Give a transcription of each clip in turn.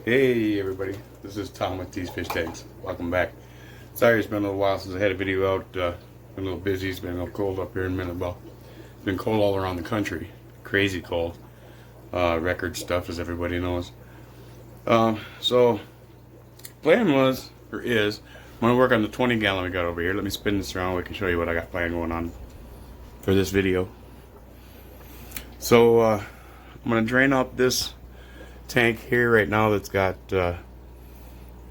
Hey everybody, this is Tom with These Fish Tanks. Welcome back. Sorry it's been a little while since I had a video out. Been a little busy. It's been a little cold up here in Minnesota. It's been cold all around the country. Crazy cold. Record stuff, as everybody knows. So plan was, or is, I'm going to work on the 20 gallon we got over here. Let me spin this around. We can show you what I got planned going on for this video. So I'm going to drain out this tank here right now that's got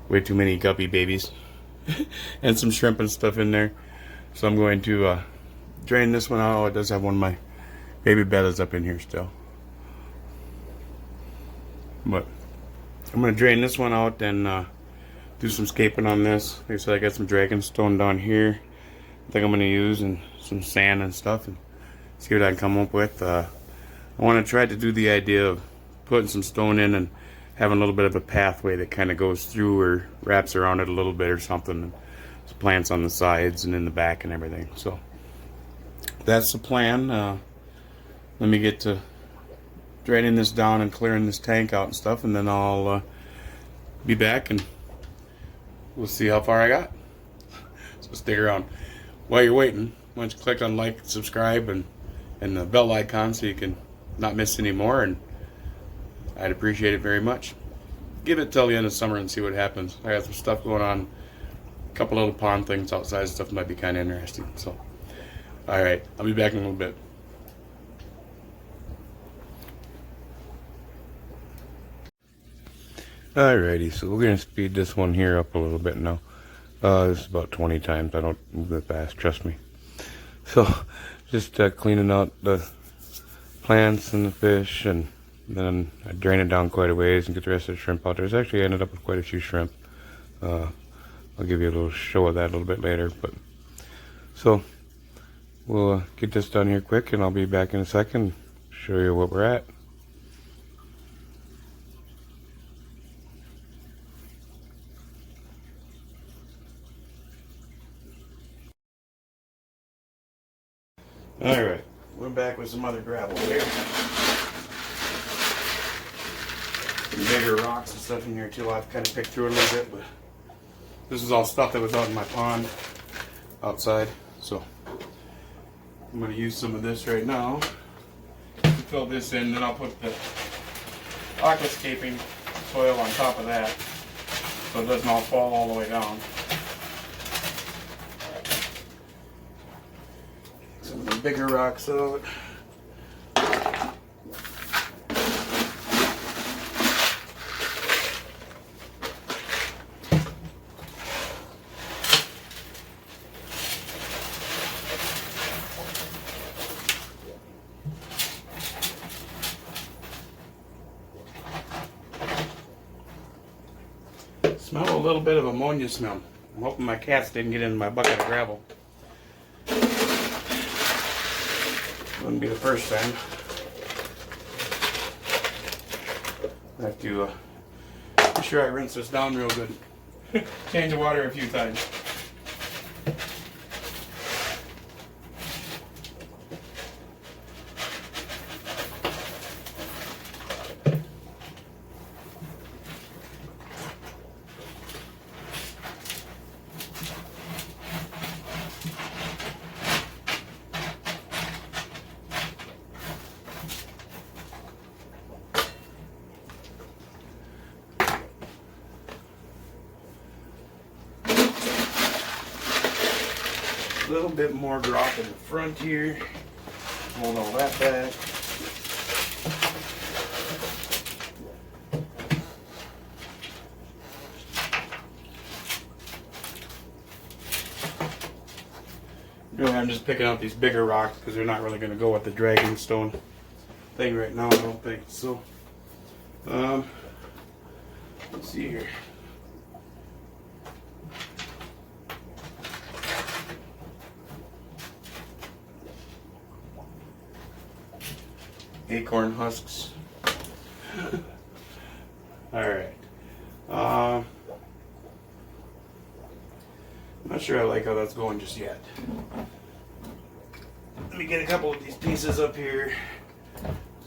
way too many guppy babies and some shrimp and stuff in there. So I'm going to drain this one out. Oh, it does have one of my baby bettas up in here still. But I'm going to drain this one out and do some scaping on this. Like I said, I got some dragon stone down here I think I'm going to use, and some sand and stuff, and see what I can come up with. I want to try to do the idea of putting some stone in and having a little bit of a pathway that kind of goes through or wraps around it a little bit or something. There's plants on the sides and in the back and everything. So that's the plan. Let me get to draining this down and clearing this tank out and stuff, and then I'll be back and we'll see how far I got. So stick around. While you're waiting, why don't you click on like, subscribe, and the bell icon so you can not miss any more, and I'd appreciate it very much. Give it till the end of summer and see what happens. I got some stuff going on, a couple little pond things outside, stuff might be kind of interesting. So, alright, I'll be back in a little bit. Alrighty, so we're going to speed this one here up a little bit now. This is about 20 times. I don't move that fast, trust me. So, just cleaning out the plants and the fish, and then I drain it down quite a ways and get the rest of the shrimp out there. It's actually ended up with quite a few shrimp. I'll give you a little show of that a little bit later. But so we'll get this done here quick, and I'll be back in a second, show you what we're at. Alright, we're back with some other gravel here. Some bigger rocks and stuff in here too. I've kind of picked through it a little bit, but this is all stuff that was out in my pond outside. So I'm going to use some of this right now to fill this in, then I'll put the aquascaping soil on top of that so it doesn't all fall all the way down. Some of the bigger rocks out. Smell a little bit of ammonia smell. I'm hoping my cats didn't get in my bucket of gravel. Wouldn't be the first time. I have to be sure I rinse this down real good. Change the water a few times. A little bit more drop in the front here. Hold all that back. Really, I'm just picking out these bigger rocks because they're not really going to go with the dragon stone thing right now, I don't think. So, let's see here. Acorn husks. Alright. I'm not sure I like how that's going just yet. Let me get a couple of these pieces up here.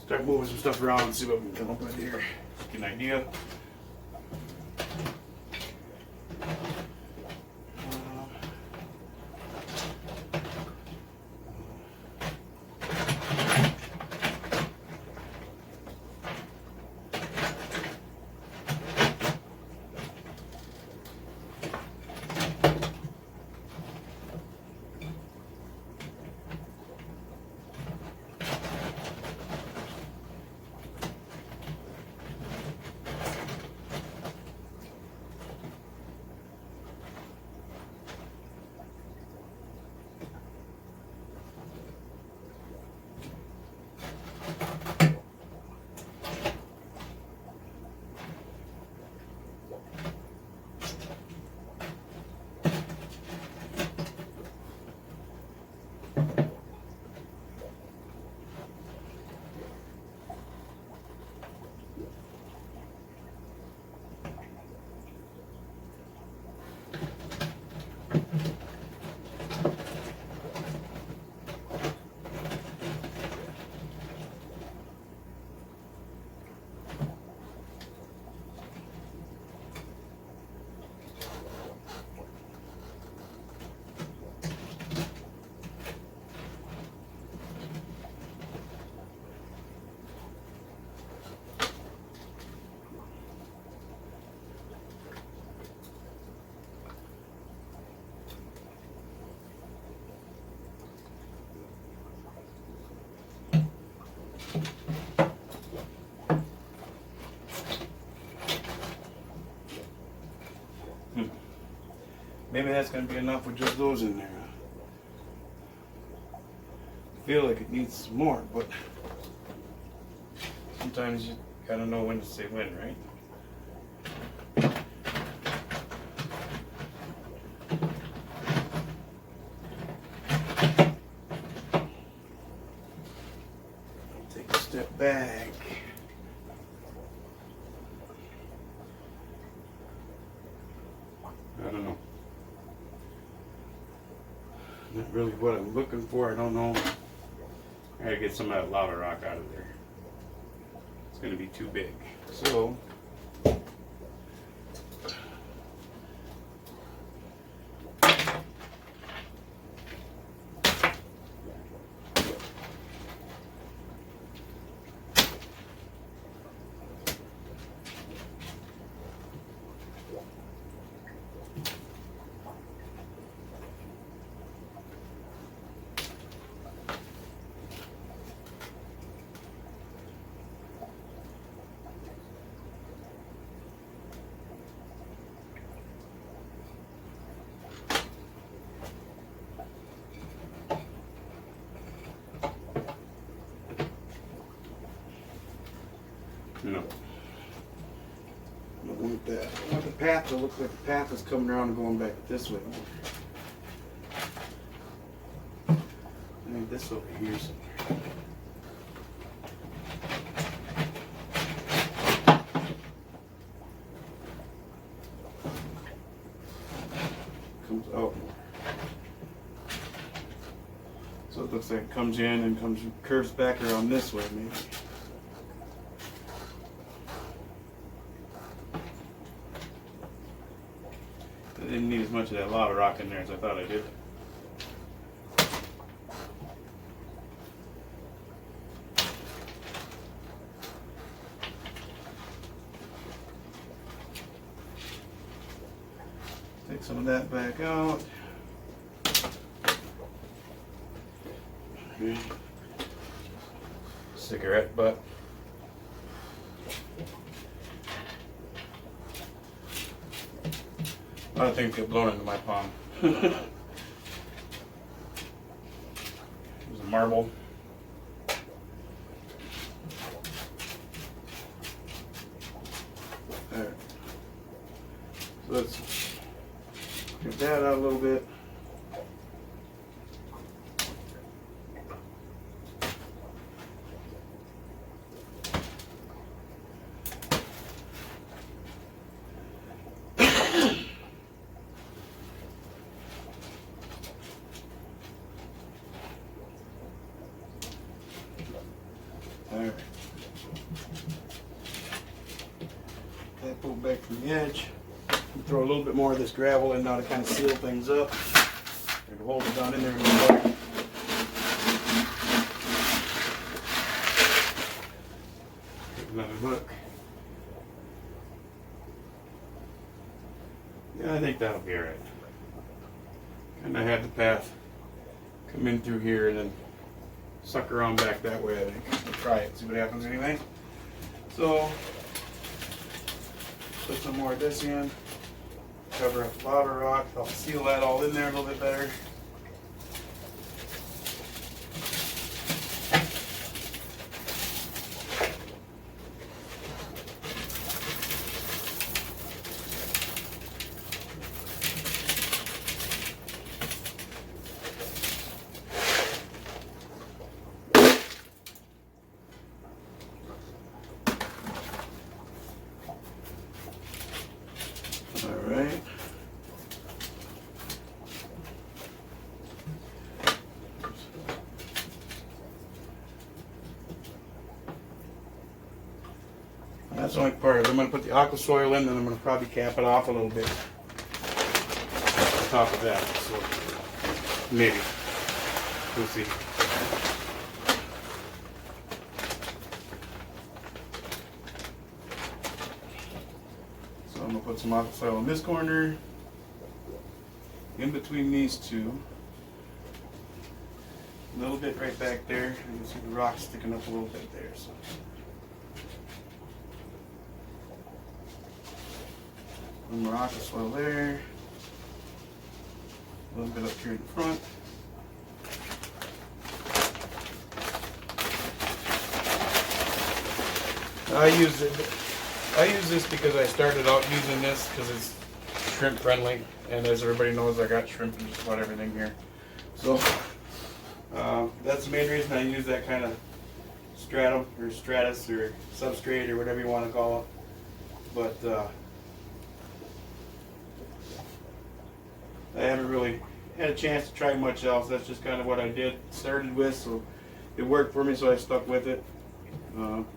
Start moving some stuff around and see what we can come up with here. Get an idea. Maybe that's going to be enough with just those in there. I feel like it needs some more, but sometimes you gotta know when to say when, right? Take a step back. I don't know. Not really what I'm looking for. I don't know. I gotta get some of that lava rock out of there. It's gonna be too big. So no. I don't want that. I want the path to look like the path is coming around and going back this way. I need this over here somewhere. Comes out more. So it looks like it comes in and curves back around this way maybe. I didn't need as much of that lava rock in there as I thought I did. Take some of that back out. Okay. Cigarette butt. A lot of things get blown into my palm. There's a marble. There. So let's get that out a little bit. Alright. That pulled back from the edge. Throw a little bit more of this gravel in now to kind of seal things up. And hold it down in there a little more. Take another look. Yeah, I think that'll be alright. And I had the path come in through here and then suck around back that way, I think. We'll try it, see what happens anyway. So, put some more of this in. Cover up the lava rock. I'll seal that all in there a little bit better. Alright. That's the only part of it. I'm going to put the aqua soil in, then I'm going to probably cap it off a little bit on top of that. So maybe. We'll see. So I'm going to put some aqua soil in this corner, in between these two. A little bit right back there. You can see the rock sticking up a little bit there. So. One more aqua soil there. A little bit up here in the front. I use this because I started out using this because it's shrimp friendly, and as everybody knows, I got shrimp and just about everything here. So that's the main reason I use that kind of stratum or stratus or substrate or whatever you want to call it. But I haven't really had a chance to try much else. That's just kind of what I started with, so it worked for me, so I stuck with it. Don't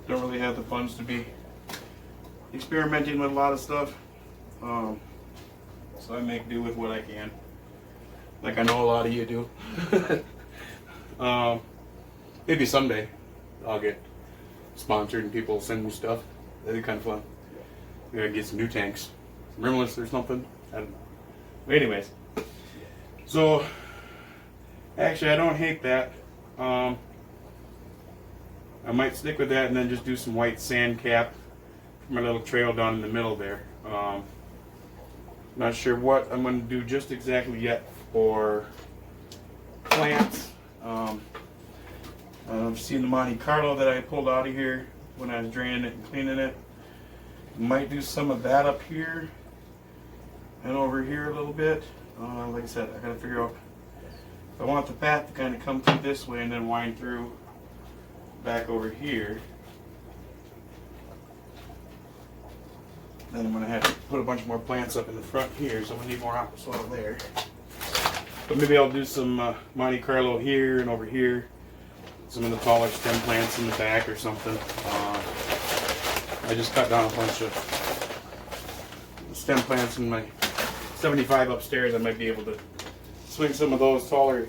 really have the funds to be experimenting with a lot of stuff, so I make do with what I can, like I know a lot of you do. Maybe someday I'll get sponsored and people send me stuff. That'd be kind of fun. We gotta get some new tanks, rimless or something. I don't know. But anyways, so actually I don't hate that. I might stick with that and then just do some white sand cap for my little trail down in the middle there. Not sure what I'm going to do just exactly yet for plants. I've seen the Monte Carlo that I pulled out of here when I was draining it and cleaning it. Might do some of that up here and over here a little bit. Like I said, I got to figure out if I want the path to kind of come through this way and then wind through back over here. Then I'm going to have to put a bunch more plants up in the front here, so we need more aqua soil there. But maybe I'll do some Monte Carlo here and over here. Some of the taller stem plants in the back or something. I just cut down a bunch of stem plants in my 75 upstairs. I might be able to swing some of those taller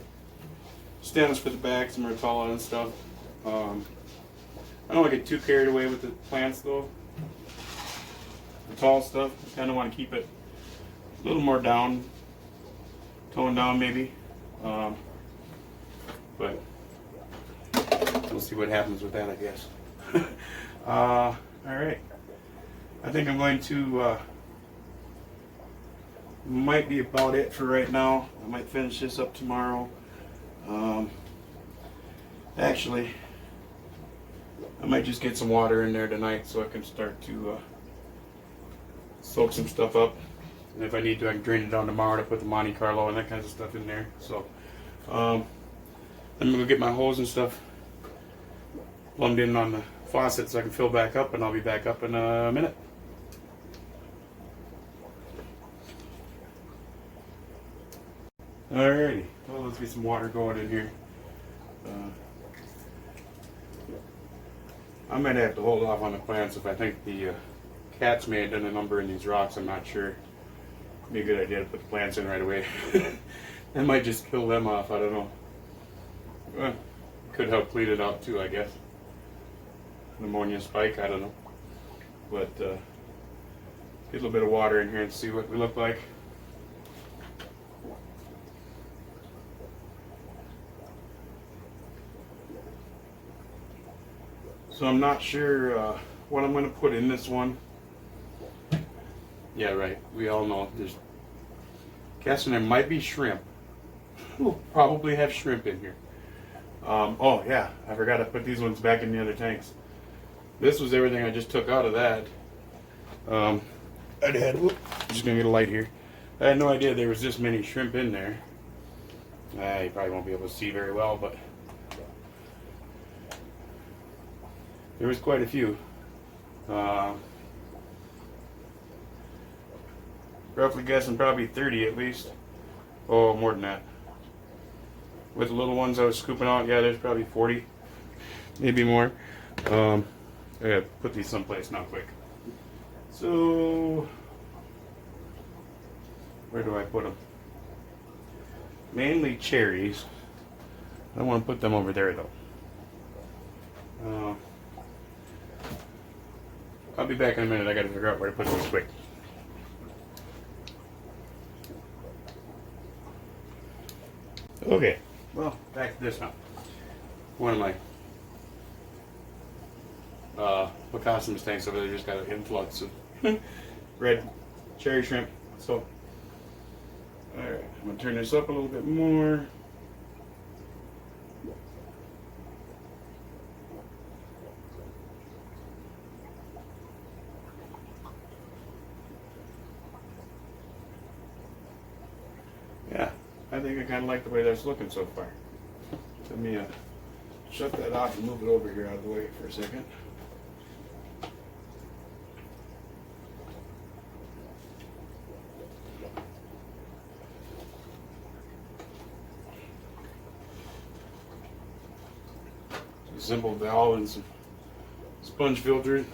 stems for the back, some rotella and stuff. I don't want to get too carried away with the plants though. The tall stuff, I kind of want to keep it a little more down, toned down maybe. But we'll see what happens with that, I guess. Alright. I think I'm going to, might be about it for right now. I might finish this up tomorrow. Actually, I might just get some water in there tonight so I can start to soak some stuff up. And if I need to, I can drain it down tomorrow to put the Monte Carlo and that kind of stuff in there. So, I'm going to get my hose and stuff plumbed in on the faucet so I can fill back up, and I'll be back up in a minute. Alrighty, well, let's get some water going in here. I might have to hold off on the plants if I think the cats may have done a number in these rocks. I'm not sure. It'd be a good idea to put the plants in right away. That might just kill them off. I don't know. Well, could help clean it out too, I guess. Pneumonia spike. I don't know. But get a little bit of water in here and see what we look like. So I'm not sure what I'm going to put in this one. Yeah, right. We all know there's guessing there might be shrimp. We'll probably have shrimp in here. Oh yeah, I forgot to put these ones back in the other tanks. This was everything I just took out of that. I'm just gonna get a light here. I had no idea there was this many shrimp in there. You probably won't be able to see very well, but there was quite a few. Roughly guessing probably 30 at least. Oh, more than that. With the little ones I was scooping out, yeah, there's probably 40, maybe more. I gotta put these someplace now quick. So, where do I put them? Mainly cherries. I don't want to put them over there though. I'll be back in a minute. I gotta figure out where to put these quick. Okay, well, back to this now. One of my Picasso tanks over there just got an influx of red cherry shrimp. So, alright, I'm going to turn this up a little bit more. Yeah, I think I kind of like the way that's looking so far. Let me shut that off and move it over here out of the way for a second. Simple valve and some sponge filter.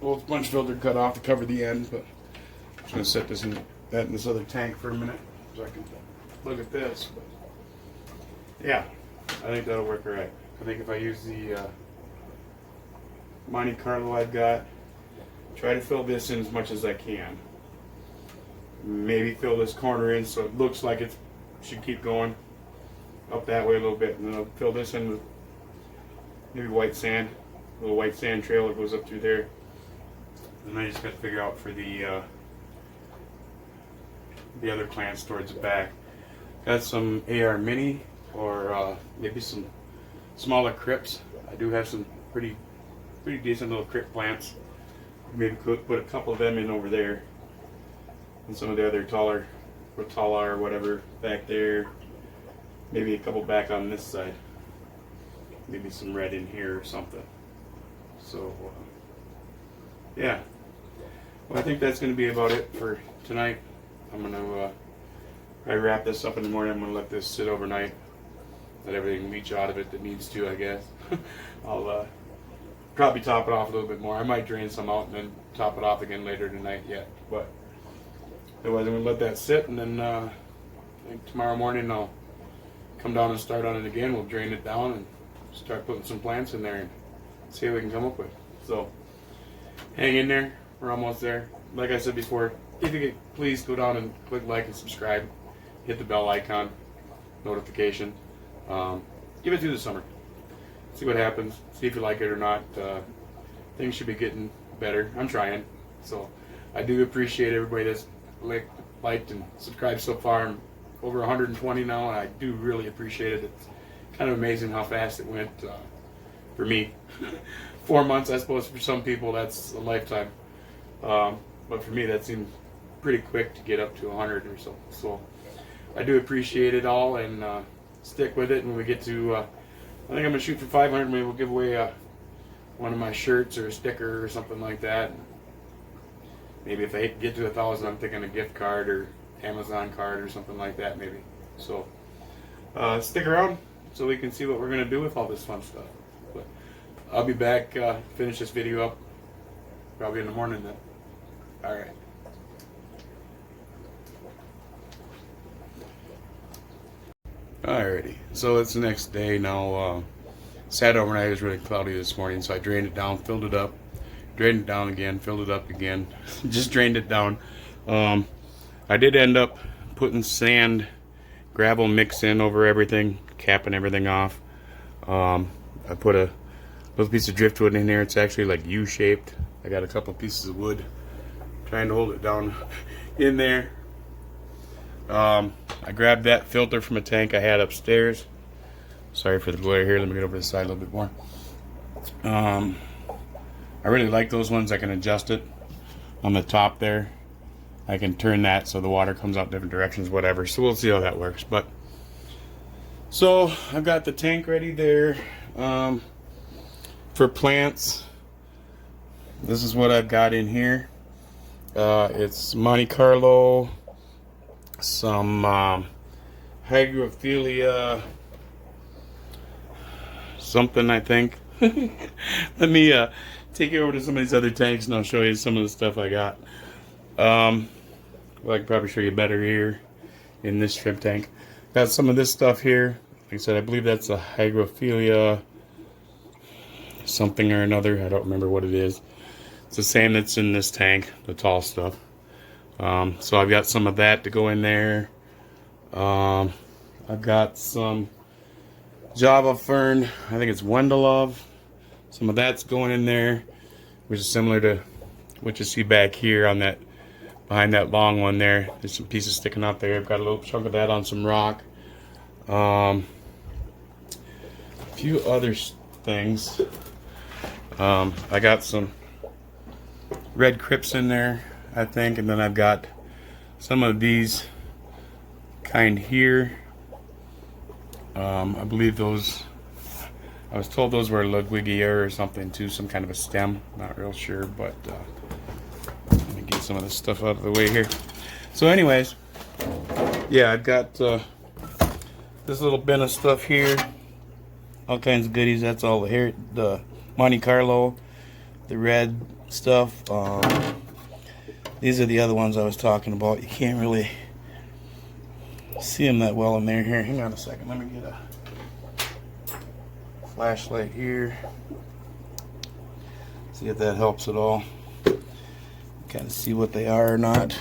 Old sponge filter cut off to cover the end, but I'm just going to set this in this other tank for a minute so I can look at this. But yeah, I think that'll work all right. I think if I use the Monte Carlo I've got, try to fill this in as much as I can. Maybe fill this corner in so it looks like it should keep going up that way a little bit, and then I'll fill this in with maybe white sand, a little white sand trail that goes up through there. And I just got to figure out for the other plants towards the back. Got some AR Mini or maybe some smaller crypts. I do have some pretty decent little crypt plants. Maybe could put a couple of them in over there, and some of the other taller or whatever back there. Maybe a couple back on this side. Maybe some red in here or something. So, yeah. Well, I think that's going to be about it for tonight. I'm going to probably wrap this up in the morning. I'm going to let this sit overnight. Let everything leach out of it that needs to, I guess. I'll probably top it off a little bit more. I might drain some out and then top it off again later tonight yet. But otherwise, I'm going to let that sit, and then I think tomorrow morning I'll come down and start on it again. We'll drain it down and start putting some plants in there and see what we can come up with. So hang in there. We're almost there. Like I said before, if you could please go down and click like and subscribe. Hit the bell icon, notification. Give it through the summer. See what happens. See if you like it or not. Things should be getting better. I'm trying. So I do appreciate everybody that's liked and subscribed so far. I'm over 120 now, and I do really appreciate it. It's kind of amazing how fast it went for me. 4 months, I suppose, for some people that's a lifetime. But for me, that seemed pretty quick to get up to 100 or so. So I do appreciate it all, and stick with it. When we get to, I think I'm going to shoot for 500. Maybe we'll give away one of my shirts or a sticker or something like that. Maybe if I get to 1,000, I'm thinking a gift card or Amazon card or something like that, maybe. So stick around so we can see what we're going to do with all this fun stuff. But I'll be back, finish this video up probably in the morning then. All right. Alrighty, so it's the next day now. Sat overnight. It was really cloudy this morning, so I drained it down, filled it up, drained it down again, filled it up again, just drained it down. I did end up putting sand, gravel mix in over everything, capping everything off. I put a little piece of driftwood in here. It's actually like U-shaped. I got a couple pieces of wood trying to hold it down in there. I grabbed that filter from a tank I had upstairs. Sorry for the glare here. Let me get over to the side a little bit more. I really like those ones. I can adjust it on the top there. I can turn that so the water comes out different directions, whatever. So we'll see how that works. But so I've got the tank ready there for plants. This is what I've got in here. It's Monte Carlo, some hygrophila something, I think. Let me take you over to some of these other tanks and I'll show you some of the stuff I got. Well, I can probably show you better here in this shrimp tank. Got some of this stuff here. Like I said, I believe that's a hygrophila something or another. I don't remember what it is. It's the same that's in this tank, the tall stuff. So I've got some of that to go in there. I've got some Java fern, I think it's Wendelov. Some of that's going in there, which is similar to what you see back here on that, behind that long one there. There's some pieces sticking out there. I've got a little chunk of that on some rock. A few other things. I got some red crypts in there, I think, and then I've got some of these kind here. I believe those, I was told those were Ludwigia or something too, some kind of a stem, not real sure, but let me get some of this stuff out of the way here. So anyways, yeah, I've got this little bin of stuff here, all kinds of goodies. That's all here, the Monte Carlo, the red stuff. These are the other ones I was talking about. You can't really see them that well in there. Here, hang on a second. Let me get a flashlight here. See if that helps at all. Kind of see what they are or not.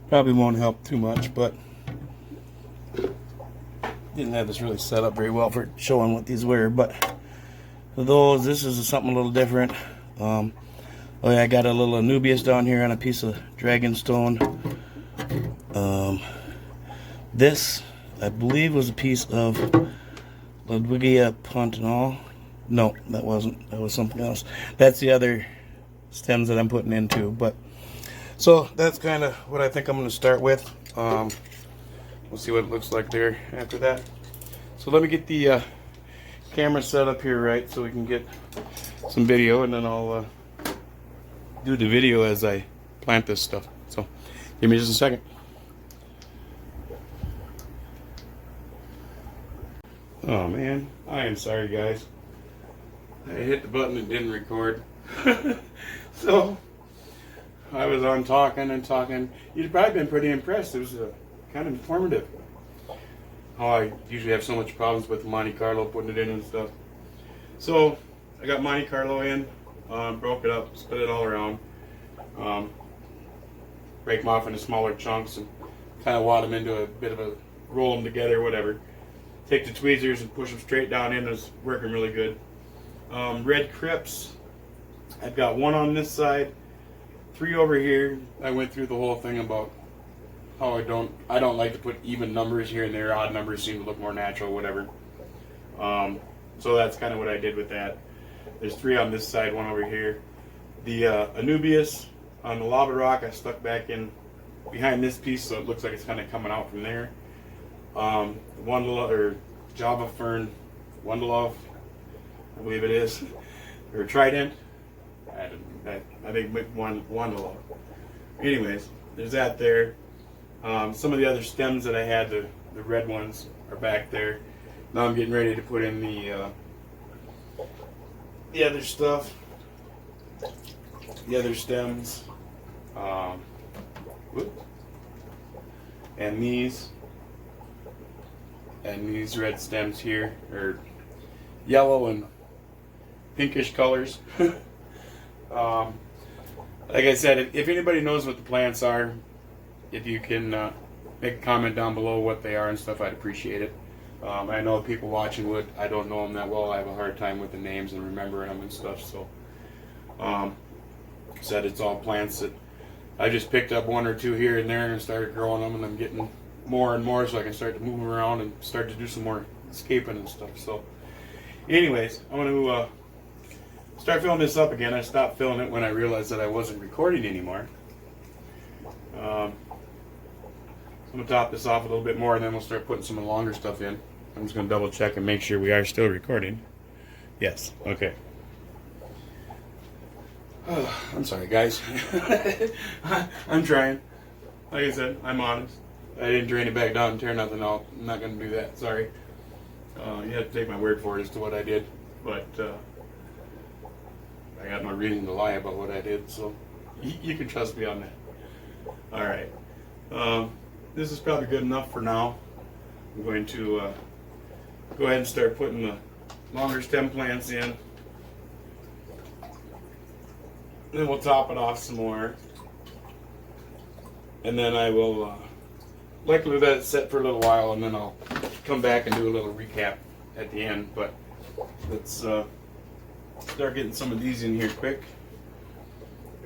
Probably won't help too much, but didn't have this really set up very well for showing what these were. But for those, this is something a little different. Oh yeah, I got a little Anubias down here on a piece of dragonstone. This, I believe, was a piece of Ludwigia pontinal. No, that wasn't. That was something else. That's the other stems that I'm putting into. But so that's kind of what I think I'm going to start with. We'll see what it looks like there after that. So let me get the camera set up here right so we can get some video, and then I'll do the video as I plant this stuff. So give me just a second. Oh man, I am sorry guys. I hit the button and didn't record. So I was on talking and talking. You've probably been pretty impressed. It was kind of informative. How I usually have so much problems with Monte Carlo, putting it in and stuff. So I got Monte Carlo in, broke it up, split it all around, break them off into smaller chunks and kind of wad them into a bit of a, roll them together, whatever. Take the tweezers and push them straight down in. It's working really good. Red crypts, I've got one on this side, 3 over here. I went through the whole thing about how I don't like to put even numbers here and there. Odd numbers seem to look more natural, whatever. So that's kind of what I did with that. There's 3 on this side, 1 over here. The Anubias on the lava rock I stuck back in behind this piece, so it looks like it's kind of coming out from there. Wendelov, or Java fern, Wendelov, I believe it is, or Trident. I think Wendelov. Anyways, there's that there. Some of the other stems that I had, the red ones, are back there. Now I'm getting ready to put in the other stuff, the other stems. Um, whoop. And these red stems here are yellow and pinkish colors. Like I said, if anybody knows what the plants are, if you can make a comment down below what they are and stuff, I'd appreciate it. I know people watching would. I don't know them that well. I have a hard time with the names and remembering them and stuff. So, said it's all plants that I just picked up one or two here and there and started growing them, and I'm getting more and more so I can start to move them around and start to do some more escaping and stuff. So, anyways, I'm going to start filling this up again. I stopped filling it when I realized that I wasn't recording anymore. I'm going to top this off a little bit more, and then we'll start putting some of the longer stuff in. I'm just going to double check and make sure we are still recording. Yes. Okay. Oh, I'm sorry, guys. I'm trying. Like I said, I'm honest. I didn't drain it back down and tear nothing out. I'm not going to do that. Sorry. You have to take my word for it as to what I did. But I got no reason to lie about what I did, so you can trust me on that. All right. This is probably good enough for now. I'm going to go ahead and start putting the longer stem plants in. Then we'll top it off some more. And then I will likely let it set for a little while, and then I'll come back and do a little recap at the end. But let's start getting some of these in here quick.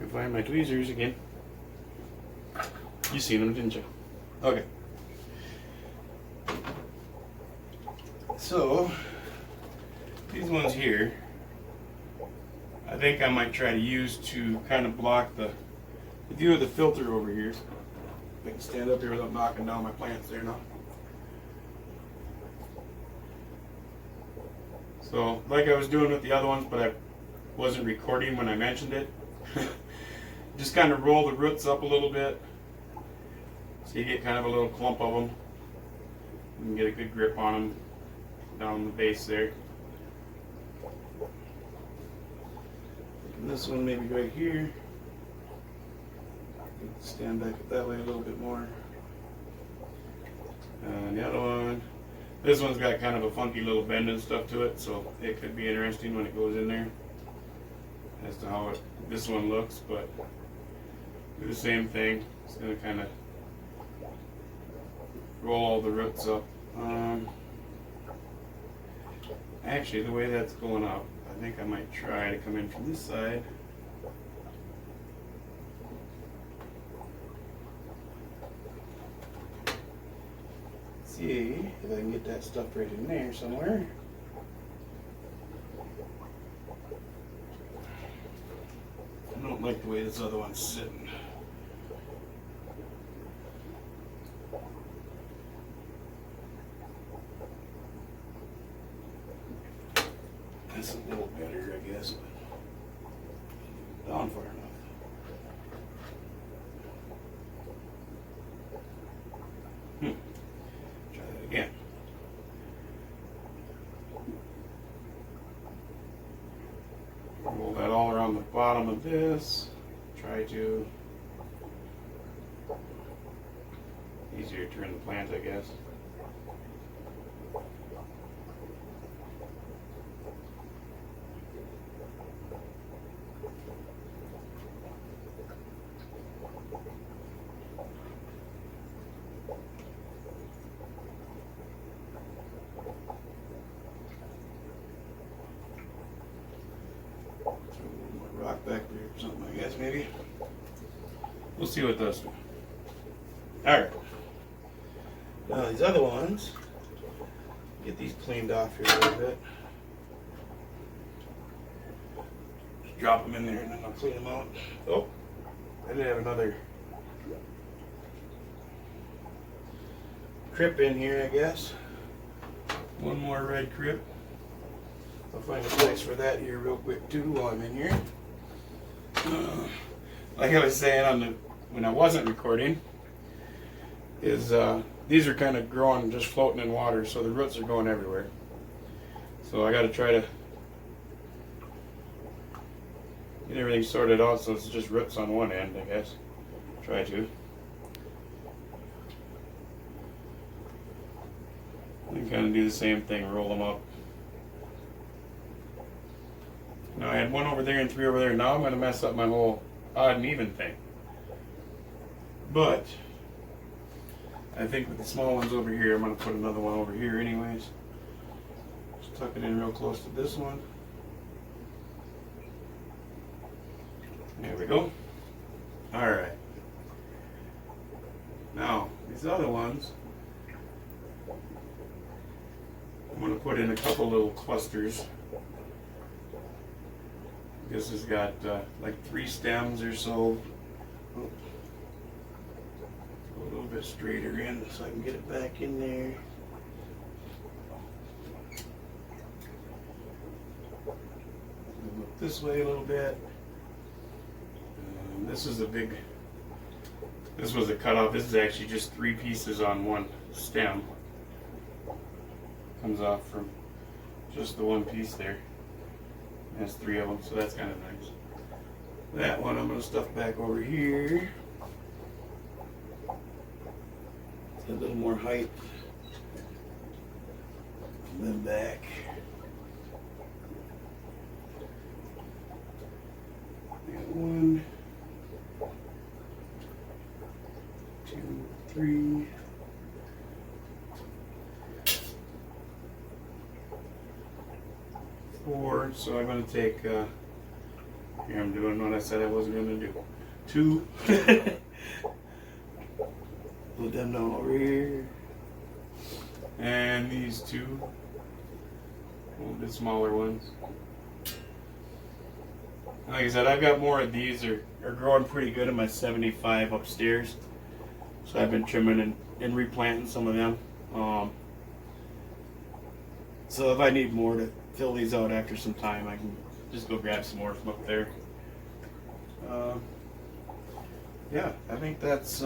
I find my tweezers again. You seen them, didn't you? Okay. So, these ones here, I think I might try to use to kind of block the view of the filter over here. I can stand up here without knocking down my plants there now. So, like I was doing with the other ones, but I wasn't recording when I mentioned it. Just kind of roll the roots up a little bit. So you get kind of a little clump of them. You can get a good grip on them down the base there. And this one maybe right here. Stand back up that way a little bit more. And the other one. This one's got kind of a funky little bend and stuff to it, so it could be interesting when it goes in there as to how this one looks, but do the same thing. It's going to kind of roll all the roots up. Actually, the way that's going up, I think I might try to come in from this side. See if I can get that stuff right in there somewhere. I don't like the way this other one's sitting. That's a little better, I guess, but down far enough. Try that again. Roll that all around the bottom of this. Try to easier to turn the plant, I guess. Rock back there or something, I guess, maybe. We'll see what those do. Alright. Now these other ones, get these cleaned off here a little bit. Just drop them in there and then I'll clean them out. Oh, I did have another crip in here, I guess. One more red crip. I'll find a place for that here real quick too while I'm in here. Like I was saying when I wasn't recording, is these are kind of growing just floating in water, so the roots are going everywhere. So I got to try to get everything sorted out so it's just roots on one end, I guess. Try to. And kind of do the same thing, roll them up. Now I had 1 over there and 3 over there. Now I'm going to mess up my whole odd and even thing. But I think with the small ones over here, I'm going to put another one over here anyways. Just tuck it in real close to this one. There we go. Alright. Now, these other ones, I'm going to put in a couple little clusters. This has got like 3 stems or so. Oh. A little bit straighter in so I can get it back in there. Look this way a little bit. This is a big, this was a cutoff. This is actually just 3 pieces on one stem. Comes off from just the one piece there. Has 3 of them, so that's kind of nice. That one I'm going to stuff back over here. A little more height. And then back. Got 1, 2, 3. So I'm going to take, here I'm doing what I said I wasn't going to do. 2. Put them down over here. And these 2. A little bit smaller ones. Like I said, I've got more of these. Are growing pretty good in my 75 upstairs. So I've been trimming and replanting some of them. So if I need more to fill these out after some time, I can just go grab some more from up there. Yeah, I think that's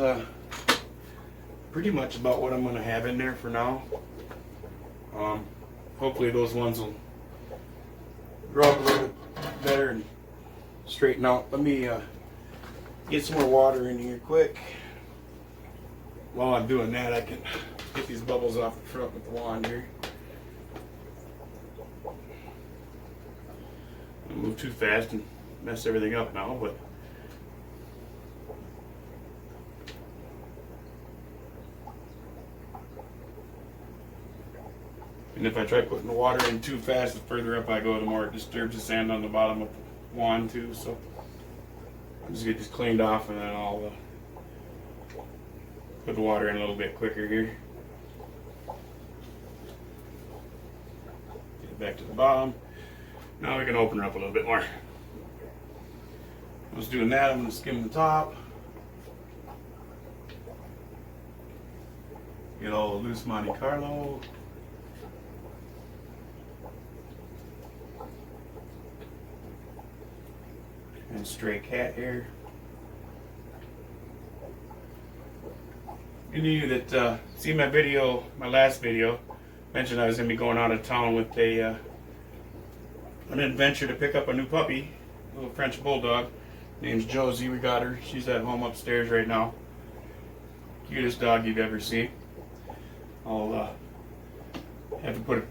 pretty much about what I'm going to have in there for now. Hopefully those ones will grow up a little bit better and straighten out. Let me get some more water in here quick. While I'm doing that, I can get these bubbles off the front with the wand here. I'll move too fast and mess everything up now, but and if I try putting the water in too fast, the further up I go, the more it disturbs the sand on the bottom of the wand too. So I'll just get this cleaned off, and then I'll put the water in a little bit quicker here. Get it back to the bottom. Now we can open her up a little bit more. I was doing that. I'm going to skim the top. Get all the loose Monte Carlo. And stray cat hair. Any of you that see my video, my last video, mentioned I was going to be going out of town with an adventure to pick up a new puppy, a little French bulldog. Name's Josie. We got her. She's at home upstairs right now. Cutest dog you've ever seen. I'll have to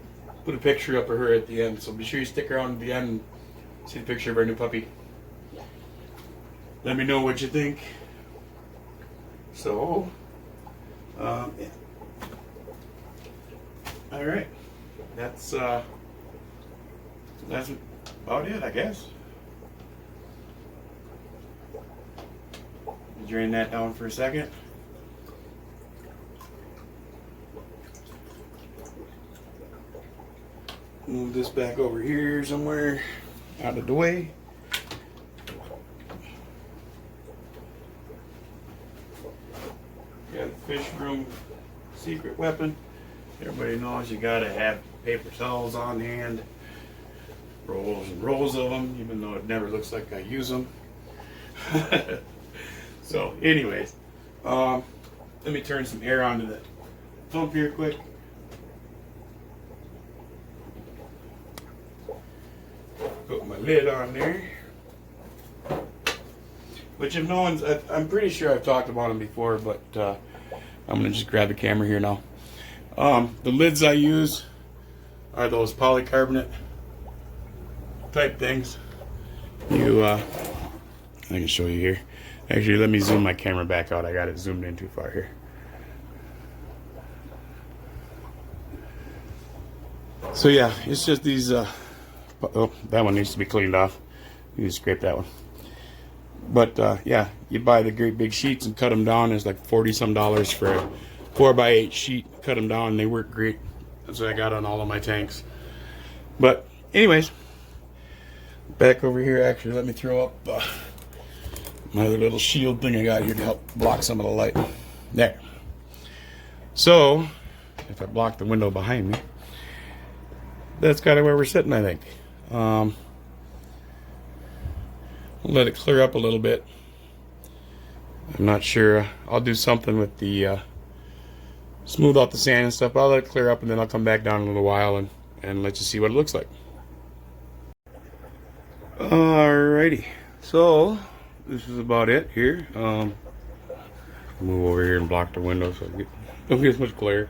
put a picture up of her at the end, so be sure you stick around at the end and see the picture of our new puppy. Let me know what you think. So, yeah. All right. That's about it, I guess. Drain that down for a second. Move this back over here somewhere out of the way. Got a fish room secret weapon. Everybody knows you gotta have paper towels on hand. Rolls and rolls of them, even though it never looks like I use them. So, anyways, let me turn some air onto the pump here quick. Put my lid on there. which if no one's, I'm pretty sure I've talked about them before, but I'm gonna just grab the camera here now. The lids I use are those polycarbonate type things. I can show you here. Actually, let me zoom my camera back out. I got it zoomed in too far here. So yeah, it's just these, oh, that one needs to be cleaned off. You can scrape that one. But yeah, you buy the great big sheets and cut them down. It's like $40 some for a 4x8 sheet. Cut them down and they work great. That's what I got on all of my tanks. But anyways, back over here, actually, let me throw up my other little shield thing I got here to help block some of the light. There. So, if I block the window behind me, that's kind of where we're sitting, I think. Let it clear up a little bit. I'm not sure. I'll do something with the smooth out the sand and stuff. I'll let it clear up and then I'll come back down in a little while and let you see what it looks like. Alrighty, so this is about it here. Move over here and block the window so I don't get as much glare.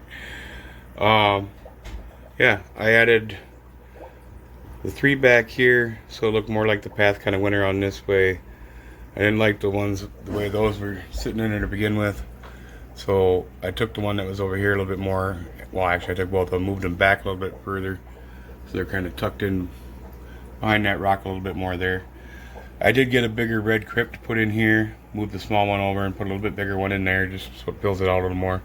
Yeah, I added the 3 back here so it looked more like the path kind of went around this way. I didn't like the way those were sitting in there to begin with, so I took the one that was over here a little bit more. Well, actually I took both of them, moved them back a little bit further so they're kind of tucked in behind that rock a little bit more there. I did get a bigger red crypt put in here, moved the small one over and put a little bit bigger one in there just so it fills it out a little more.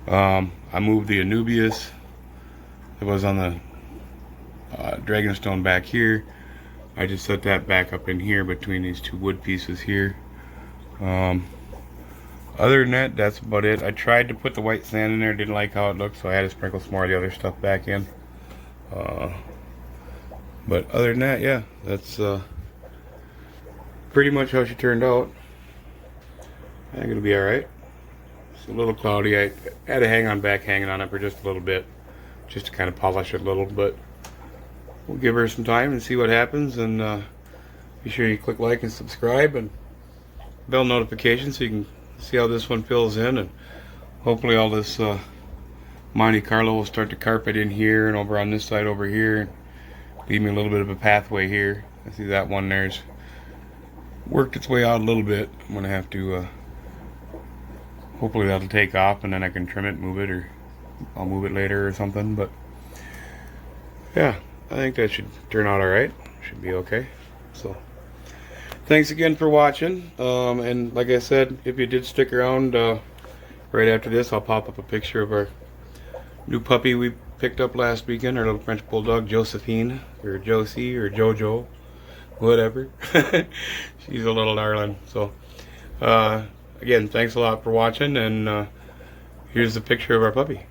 I moved the Anubias that was on the Dragonstone back here. I just set that back up in here between these 2 wood pieces here. Other than that, that's about it. I tried to put the white sand in there, didn't like how it looked, so I had to sprinkle some more of the other stuff back in. But other than that, yeah, that's pretty much how she turned out. I think it'll be alright. It's a little cloudy. I had a hanging on it for just a little bit, just to kind of polish it a little, but we'll give her some time and see what happens. And be sure you click like and subscribe and bell notification so you can see how this one fills in. And hopefully all this Monte Carlo will start to carpet in here and over on this side over here. Leave me a little bit of a pathway here. I see that one there's worked its way out a little bit. I'm gonna have to hopefully that'll take off and then I can trim it, move it, or I'll move it later or something. But yeah, I think that should turn out alright. Should be okay. So thanks again for watching. And like I said, if you did stick around, right after this I'll pop up a picture of our new puppy we picked up last weekend, our little French Bulldog, Josephine, or Josie, or Jojo, whatever. She's a little darling. So again, thanks a lot for watching, and here's the picture of our puppy.